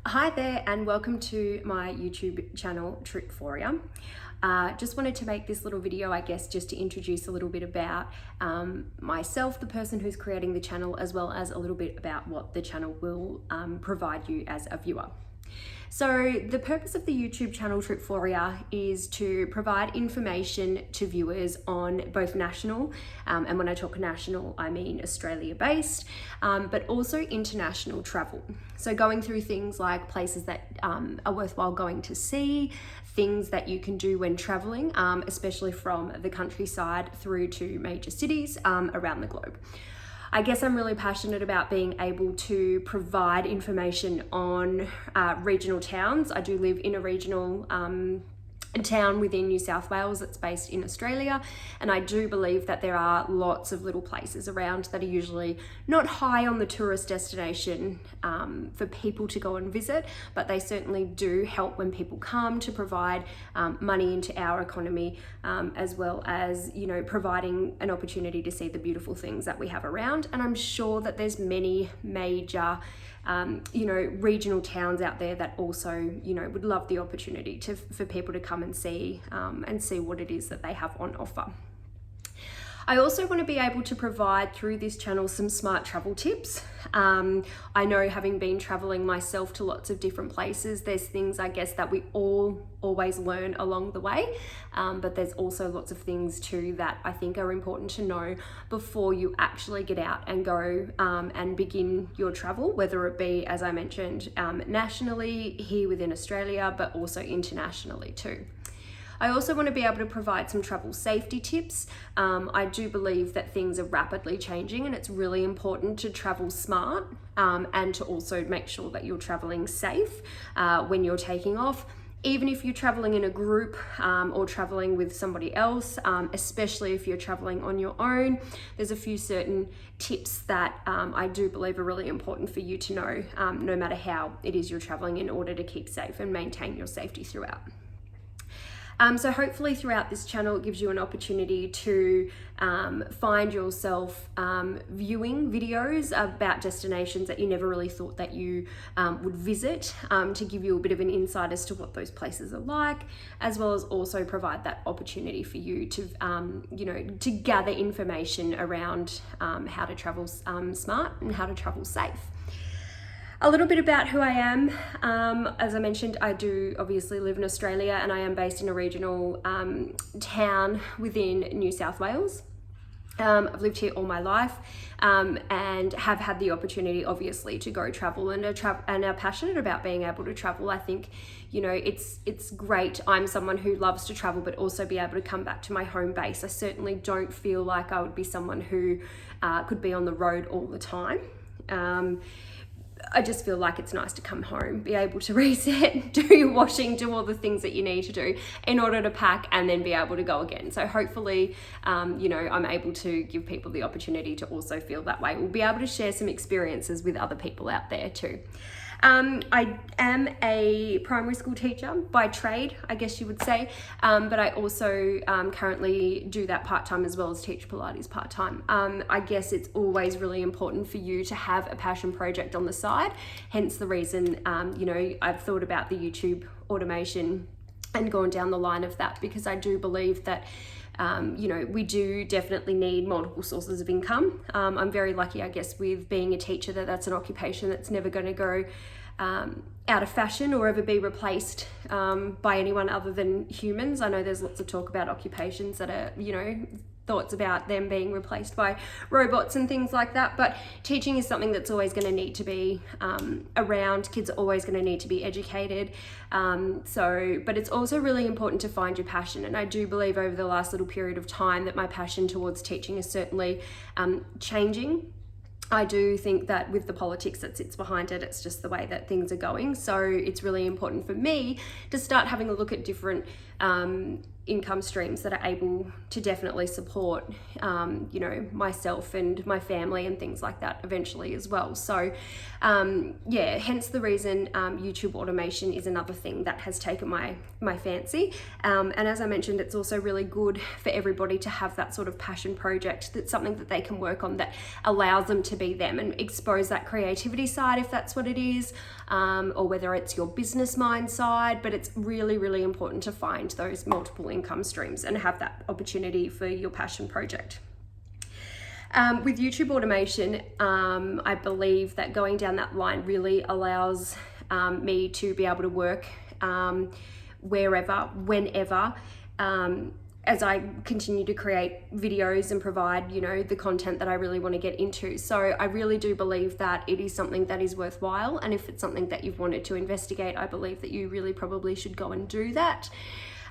Hi there and welcome to my YouTube channel Triphoria. Just wanted to make this little video, I guess, just to introduce a little bit about myself, the person who's creating the channel, as well as a little bit about what the channel will provide you as a viewer. So the purpose of the YouTube channel Triphoria is to provide information to viewers on both national, and when I talk national, I mean Australia based, but also international travel. So going through things like places that are worthwhile going to see, things that you can do when traveling, especially from the countryside through to major cities around the globe. I guess I'm really passionate about being able to provide information on regional towns. I do live in a regional town within New South Wales that's based in Australia, and I do believe that there are lots of little places around that are usually not high on the tourist destination for people to go and visit, but they certainly do help when people come to provide money into our economy, as well as, you know, providing an opportunity to see the beautiful things that we have around. And I'm sure that there's many major regional towns out there that also, would love the opportunity for people to come and see what it is that they have on offer. I also want to be able to provide through this channel some smart travel tips. I know, having been traveling myself to lots of different places, there's things, I guess, that we all always learn along the way, but there's also lots of things too that I think are important to know before you actually get out and go and begin your travel, whether it be, as I mentioned, nationally here within Australia, but also internationally too. I also want to be able to provide some travel safety tips. I do believe that things are rapidly changing, and it's really important to travel smart and to also make sure that you're traveling safe when you're taking off. Even if you're traveling in a group or traveling with somebody else, especially if you're traveling on your own, there's a few certain tips that I do believe are really important for you to know, no matter how it is you're traveling, in order to keep safe and maintain your safety throughout. So hopefully throughout this channel, it gives you an opportunity to find yourself viewing videos about destinations that you never really thought that you would visit, to give you a bit of an insight as to what those places are like, as well as also provide that opportunity for you to, to gather information around how to travel smart and how to travel safe. A little bit about who I am. As I mentioned, I do obviously live in Australia, and I am based in a regional town within New South Wales. I've lived here all my life and have had the opportunity, obviously, to go travel and are passionate about being able to travel. I think, it's great. I'm someone who loves to travel, but also be able to come back to my home base. I certainly don't feel like I would be someone who could be on the road all the time. I just feel like it's nice to come home, be able to reset, do your washing, do all the things that you need to do in order to pack, and then be able to go again. So hopefully, I'm able to give people the opportunity to also feel that way. We'll be able to share some experiences with other people out there too. I am a primary school teacher by trade, I guess you would say, but I also currently do that part-time as well as teach Pilates part-time. I guess it's always really important for you to have a passion project on the side, hence the reason, I've thought about the YouTube automation and gone down the line of that, because I do believe that we do definitely need multiple sources of income. I'm very lucky, I guess, with being a teacher, that's an occupation that's never going to go out of fashion or ever be replaced by anyone other than humans. I know there's lots of talk about occupations that are, thoughts about them being replaced by robots and things like that, but teaching is something that's always going to need to be around. Kids are always going to need to be educated, but it's also really important to find your passion, and I do believe over the last little period of time that my passion towards teaching is certainly changing. I do think that with the politics that sits behind it, it's just the way that things are going. So it's really important for me to start having a look at different income streams that are able to definitely support, you know, myself and my family and things like that eventually as well. So yeah, hence the reason YouTube automation is another thing that has taken my fancy. And as I mentioned, it's also really good for everybody to have that sort of passion project, that's something that they can work on that allows them to be them and expose that creativity side, if that's what it is, or whether it's your business mind side. But it's really, really important to find those multiple income streams and have that opportunity for your passion project. With YouTube automation, I believe that going down that line really allows me to be able to work wherever, whenever, as I continue to create videos and provide, you know, the content that I really want to get into. So I really do believe that it is something that is worthwhile. And if it's something that you've wanted to investigate, I believe that you really probably should go and do that.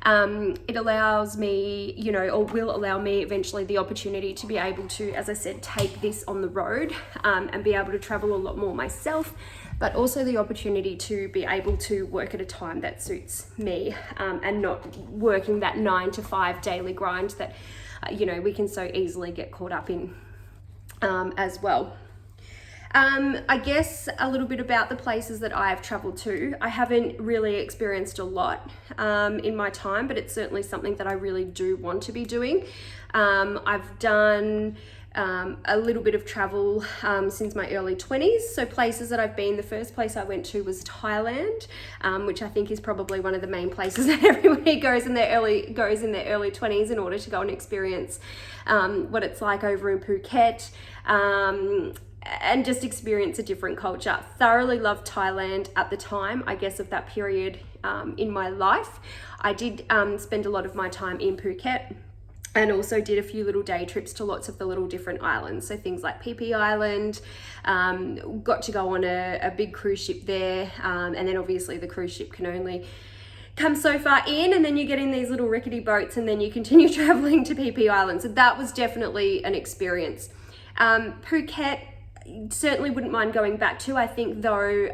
It allows me, you know, or will allow me eventually the opportunity to be able to, as I said, take this on the road and be able to travel a lot more myself, but also the opportunity to be able to work at a time that suits me and not working that 9 to 5 daily grind that, you know, we can so easily get caught up in as well. I guess a little bit about the places that I have traveled to. I haven't really experienced a lot in my time, but it's certainly something that I really do want to be doing. I've done a little bit of travel since my early 20s. So places that I've been, the first place I went to was Thailand, which I think is probably one of the main places that everybody goes in their early 20s in order to go and experience what it's like over in Phuket. And just experience a different culture. Thoroughly loved Thailand at the time, I guess, of that period in my life. I did spend a lot of my time in Phuket and also did a few little day trips to lots of the little different islands. So things like Phi Phi Island, got to go on a big cruise ship there. And then obviously the cruise ship can only come so far in, and then you get in these little rickety boats and then you continue traveling to Phi Phi Island. So that was definitely an experience. Phuket, certainly wouldn't mind going back to. I think though,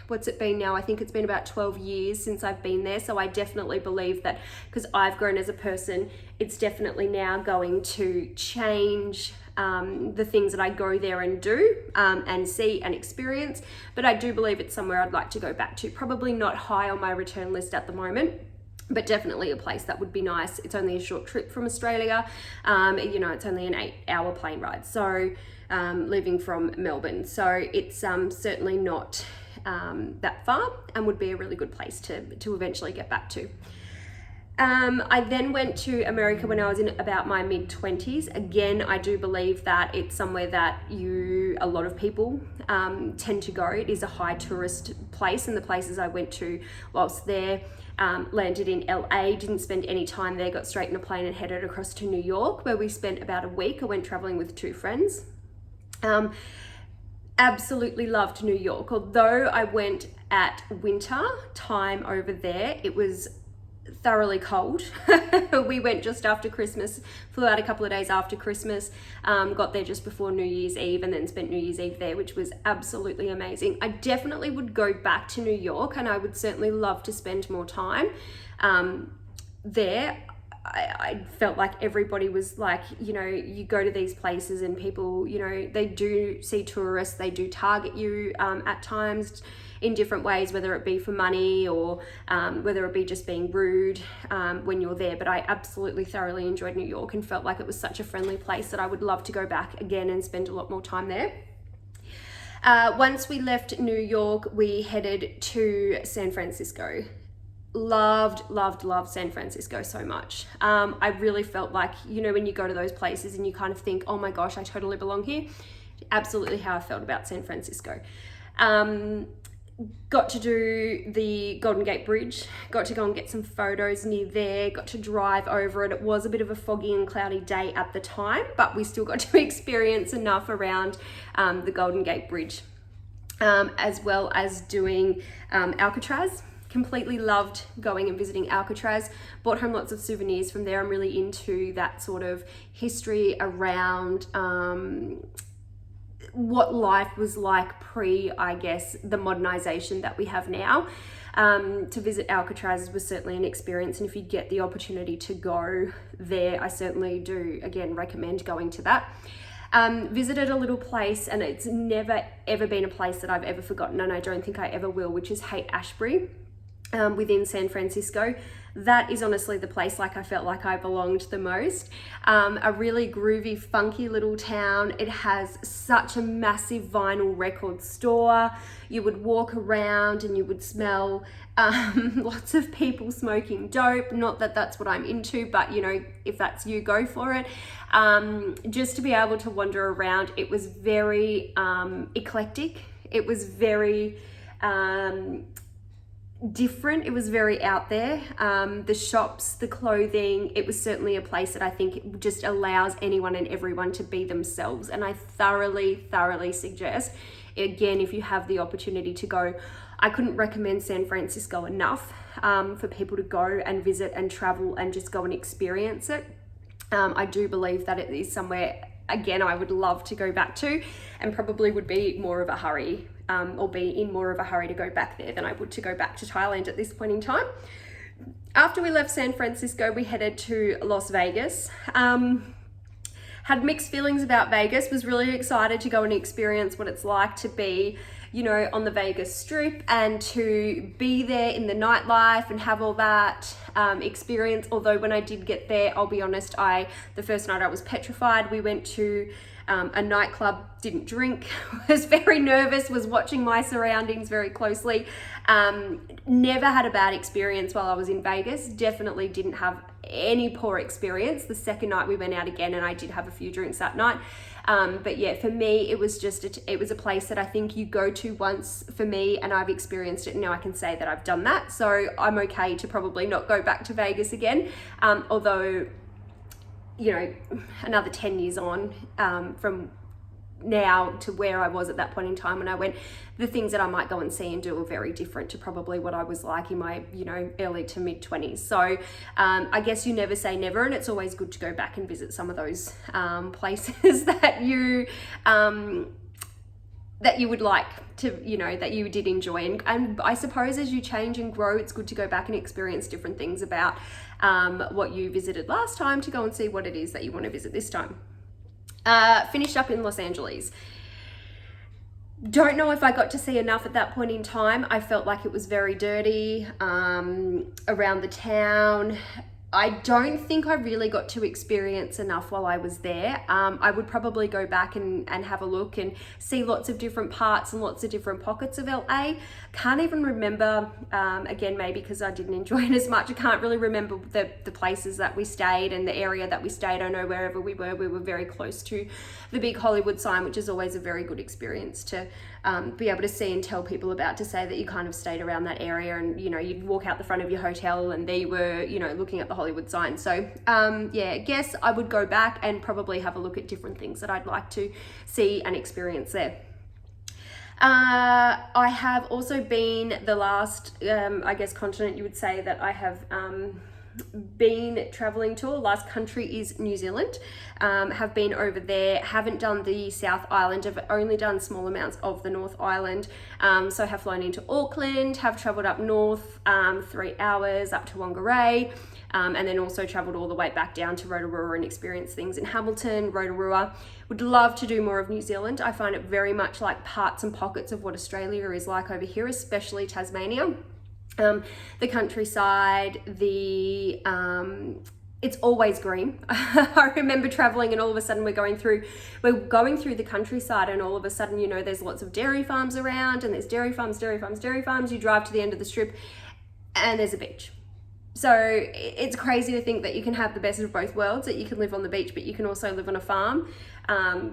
what's it been now? I think it's been about 12 years since I've been there. So I definitely believe that because I've grown as a person, it's definitely now going to change the things that I go there and do and see and experience. But I do believe it's somewhere I'd like to go back to. Probably not high on my return list at the moment, but definitely a place that would be nice. It's only a short trip from Australia. You know, it's only an 8-hour plane ride. So leaving from Melbourne. So it's certainly not that far and would be a really good place to eventually get back to. I then went to America when I was in about my mid-20s. Again, I do believe that it's somewhere that a lot of people tend to go. It is a high tourist place, and the places I went to whilst there, landed in LA, didn't spend any time there, got straight in a plane and headed across to New York, where we spent about a week. I went traveling with 2 friends. Absolutely loved New York. Although I went at winter time over there, it was thoroughly cold. We went just after Christmas, flew out a couple of days after Christmas, got there just before New Year's Eve, and then spent New Year's Eve there, which was absolutely amazing. I definitely would go back to New York, and I would certainly love to spend more time there. I felt like everybody was like, you know, you go to these places and people, you know, they do see tourists, they do target you at times in different ways, whether it be for money or whether it be just being rude when you're there. But I absolutely thoroughly enjoyed New York and felt like it was such a friendly place that I would love to go back again and spend a lot more time there. Once we left New York, we headed to San Francisco. Loved San Francisco so much. I really felt like, you know, when you go to those places and you kind of think, oh my gosh, I totally belong here. Absolutely how I felt about San Francisco. Got to do the Golden Gate Bridge, got to go and get some photos near there, got to drive over it. It was a bit of a foggy and cloudy day at the time, but we still got to experience enough around the Golden Gate Bridge, as well as doing Alcatraz. Completely loved going and visiting Alcatraz. Bought home lots of souvenirs from there. I'm really into that sort of history around what life was like pre, I guess, the modernization that we have now. To visit Alcatraz was certainly an experience, and if you get the opportunity to go there, I certainly do, again, recommend going to that. Visited a little place, and it's never ever been a place that I've ever forgotten, and I don't think I ever will, which is Haight-Ashbury within San Francisco. That is honestly the place like I felt like I belonged the most. A really groovy, funky little town. It has such a massive vinyl record store. You would walk around and you would smell lots of people smoking dope. Not that that's what I'm into, but you know, if that's you, go for it. Just to be able to wander around, it was very eclectic. It was very different. It was very out there. The shops, the clothing, it was certainly a place that I think just allows anyone and everyone to be themselves. And I thoroughly suggest, again, if you have the opportunity to go, I couldn't recommend San Francisco enough for people to go and visit and travel and just go and experience it. I do believe that it is somewhere, again, I would love to go back to, and probably would be more of a hurry or be in more of a hurry to go back there than I would to go back to Thailand at this point in time. After we left San Francisco, we headed to Las Vegas. Had mixed feelings about Vegas, was really excited to go and experience what it's like to be, you know, on the Vegas Strip and to be there in the nightlife and have all that experience. Although when I did get there, I'll be honest, the first night I was petrified. We went to a nightclub, didn't drink, was very nervous, was watching my surroundings very closely. Never had a bad experience while I was in Vegas. Definitely didn't have any poor experience. The second night we went out again and I did have a few drinks that night. But yeah, for me, it was just, it was a place that I think you go to once for me, and I've experienced it. And now I can say that I've done that. So I'm okay to probably not go back to Vegas again. Although, you know, another 10 years on from now to where I was at that point in time when I went, the things that I might go and see and do are very different to probably what I was like in my, you know, early to mid 20s. So I guess you never say never, and it's always good to go back and visit some of those places that you would like to, you know, that you did enjoy. And I suppose as you change and grow, it's good to go back and experience different things about what you visited last time to go and see what it is that you want to visit this time. Finished up in Los Angeles. Don't know if I got to see enough at that point in time. I felt like it was very dirty around the town. I don't think I really got to experience enough while I was there. I would probably go back and have a look and see lots of different parts and lots of different pockets of LA. Can't even remember, again, maybe because I didn't enjoy it as much, I can't really remember the places that we stayed and the area that we stayed. I know wherever we were very close to the big Hollywood sign, which is always a very good experience to be able to see and tell people about, to say that you kind of stayed around that area, and you know, you'd walk out the front of your hotel and there you were, you know, looking at the Hollywood sign. So yeah, I guess I would go back and probably have a look at different things that I'd like to see and experience there. I have also been the last, I guess, continent you would say that I have been traveling to. Last country is New Zealand. Have been over there, haven't done the South Island, I've only done small amounts of the North Island. So have flown into Auckland, have traveled up north 3 hours up to Whangarei, and then also traveled all the way back down to Rotorua and experienced things in Hamilton, Rotorua. Would love to do more of New Zealand. I find it very much like parts and pockets of what Australia is like over here, especially Tasmania. The countryside, it's always green. I remember traveling and all of a sudden we're going through the countryside, and all of a sudden, you know, there's lots of dairy farms around, and there's dairy farms. You drive to the end of the strip and there's a beach. So it's crazy to think that you can have the best of both worlds, that you can live on the beach, but you can also live on a farm,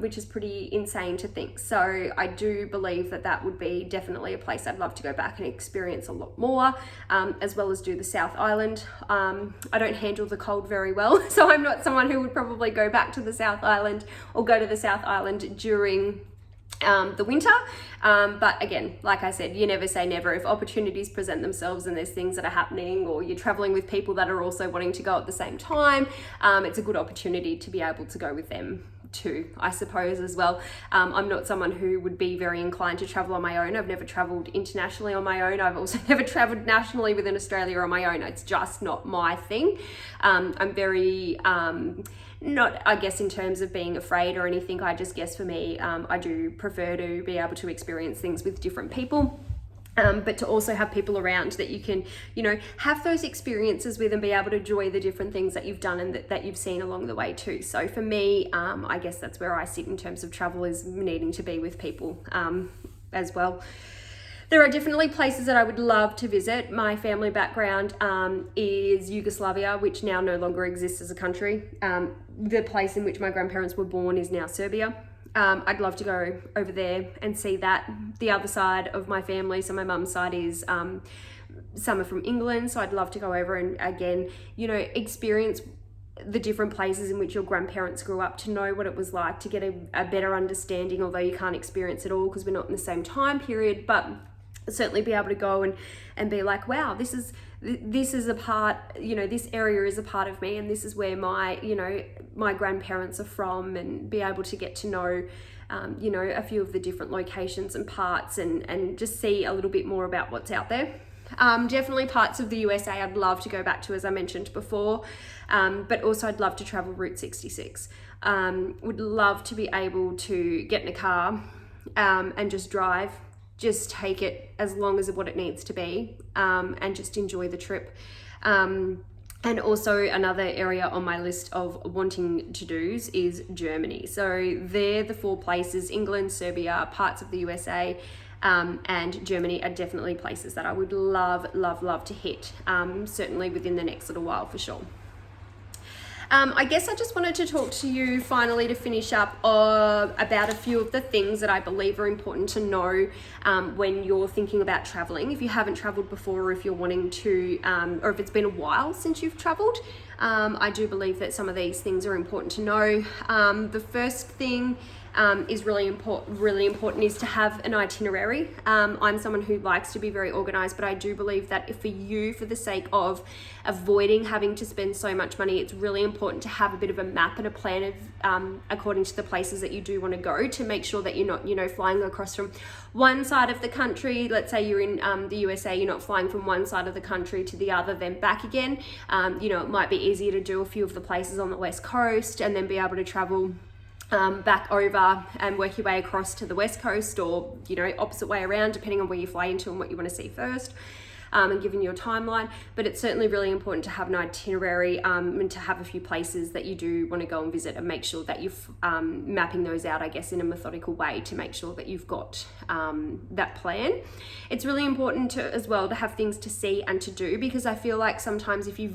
which is pretty insane to think. So I do believe that that would be definitely a place I'd love to go back and experience a lot more, as well as do the South Island. I don't handle the cold very well, so I'm not someone who would probably go back to the South Island or go to the South Island during the winter. But again, like I said, you never say never. If opportunities present themselves and there's things that are happening, or you're traveling with people that are also wanting to go at the same time, it's a good opportunity to be able to go with them too, I suppose, as well. I'm not someone who would be very inclined to travel on my own. I've never traveled internationally on my own. I've also never traveled nationally within Australia on my own. It's just not my thing. I'm very not, I guess, in terms of being afraid or anything. I just guess for me, I do prefer to be able to experience things with different people. But to also have people around that you can, you know, have those experiences with and be able to enjoy the different things that you've done and that you've seen along the way too. So for me, I guess that's where I sit in terms of travel, is needing to be with people as well. There are definitely places that I would love to visit. My family background is Yugoslavia, which now no longer exists as a country. The place in which my grandparents were born is now Serbia. I'd love to go over there and see that. The other side of my family, so my mum's side, is some are from England, so I'd love to go over and again, you know, experience the different places in which your grandparents grew up, to know what it was like, to get a better understanding, although you can't experience it all because we're not in the same time period, but certainly be able to go and be like, wow, this is a part, you know, this area is a part of me, and this is where my, you know, my grandparents are from, and be able to get to know, you know, a few of the different locations and parts, and just see a little bit more about what's out there. Definitely parts of the USA I'd love to go back to, as I mentioned before, but also I'd love to travel Route 66. Would love to be able to get in a car and just drive. Just take it as long as what it needs to be, and just enjoy the trip. And also another area on my list of wanting to do's is Germany. So they're the 4 places: England, Serbia, parts of the USA, and Germany are definitely places that I would love to hit, certainly within the next little while for sure. I guess I just wanted to talk to you finally to finish up about a few of the things that I believe are important to know when you're thinking about traveling. If you haven't traveled before, or if you're wanting to, or if it's been a while since you've traveled, I do believe that some of these things are important to know. The first thing is really important is to have an itinerary. I'm someone who likes to be very organized, but I do believe that if for you, for the sake of avoiding having to spend so much money, it's really important to have a bit of a map and a plan of according to the places that you do want to go, to make sure that you're not, you know, flying across from one side of the country. Let's say you're in the USA, you're not flying from one side of the country to the other, then back again. You know, it might be easier to do a few of the places on the West Coast and then be able to travel back over and work your way across to the West Coast, or, you know, opposite way around, depending on where you fly into and what you want to see first, and given your timeline. But it's certainly really important to have an itinerary, and to have a few places that you do want to go and visit, and make sure that you're mapping those out, I guess, in a methodical way, to make sure that you've got that plan. It's really important to, as well, to have things to see and to do, because I feel like sometimes if you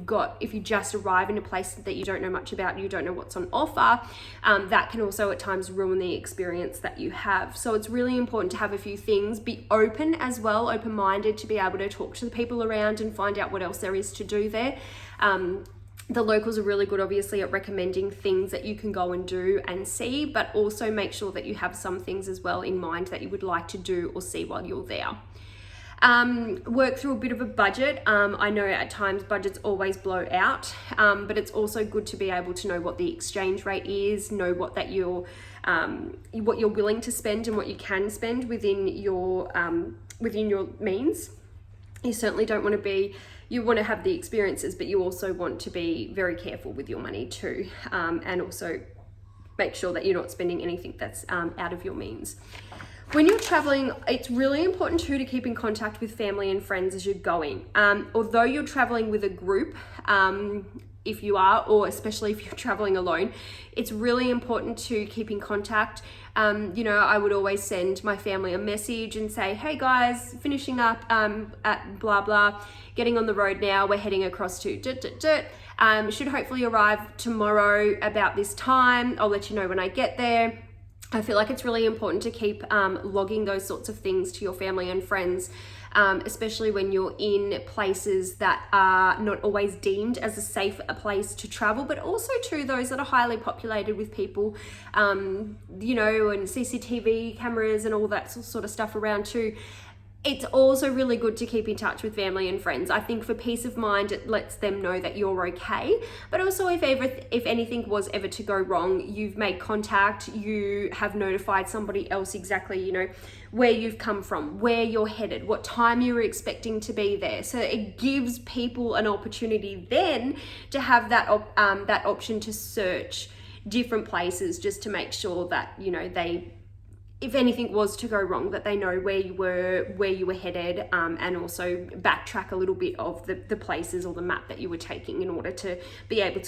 just arrive in a place that you don't know much about, you don't know what's on offer, that can also at times ruin the experience that you have. So it's really important to have a few things, be open as well, open-minded, to be able to talk to the people around and find out what else there is to do there. The locals are really good, obviously, at recommending things that you can go and do and see, but also make sure that you have some things as well in mind that you would like to do or see while you're there. Work through a bit of a budget. I know at times budgets always blow out, but it's also good to be able to know what the exchange rate is, know what you're willing to spend and what you can spend within your means. You certainly don't want to you want to have the experiences, but you also want to be very careful with your money too, and also make sure that you're not spending anything that's out of your means. When you're traveling, it's really important too to keep in contact with family and friends as you're going. Although you're traveling with a group, if you are, or especially if you're traveling alone, it's really important to keep in contact. You know, I would always send my family a message and say, hey guys, finishing up at blah blah, getting on the road now, we're heading across to should hopefully arrive tomorrow about this time. I'll let you know when I get there. I feel like it's really important to keep logging those sorts of things to your family and friends, especially when you're in places that are not always deemed as a safe place to travel, but also to those that are highly populated with people, you know, and CCTV cameras and all that sort of stuff around too. It's also really good to keep in touch with family and friends. I think for peace of mind, it lets them know that you're okay. But also if anything was ever to go wrong, you've made contact, you have notified somebody else exactly, you know, where you've come from, where you're headed, what time you were expecting to be there. So it gives people an opportunity then to have that option to search different places, just to make sure that, you know, if anything was to go wrong, that they know where you were headed, and also backtrack a little bit of the places or the map that you were taking in order to be able